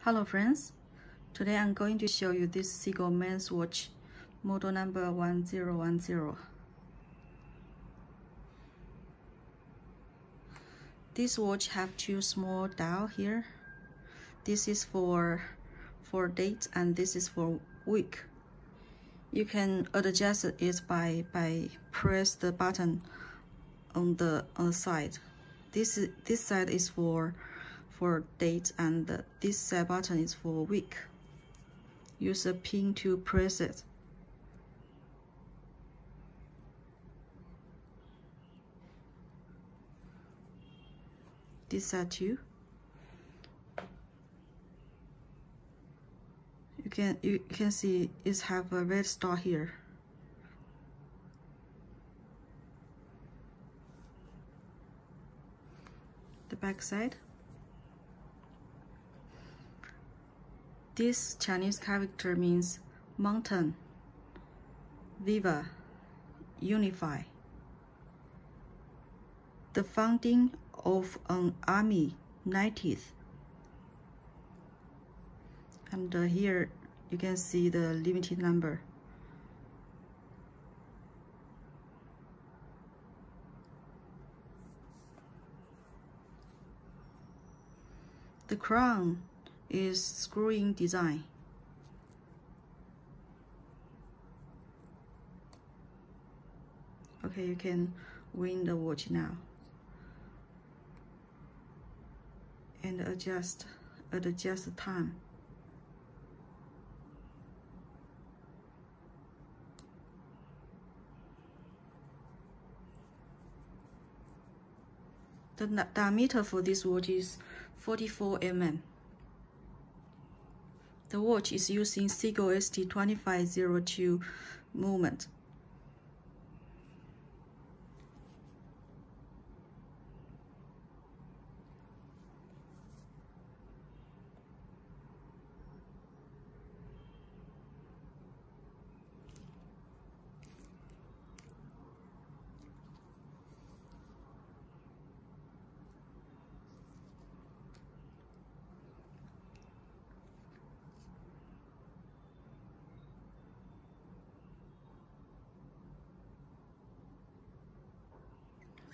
Hello friends, today I'm going to show you this Seagull men's watch, model number 1010. This watch have two small dial here. This is for date and this is for week. You can adjust it by press the button on the side. This side is for date and this side button is for week. Use a pin to press it. This side too. You can see it have a red star here. The back side. This Chinese character means mountain, viva, unify. The founding of an army, 90th. And here you can see the limited number. The crown is screwing design. Okay, you can wind the watch now and adjust the time. The diameter for this watch is 44 mm. The watch is using Seagull ST2502 movement.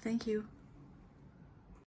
Thank you.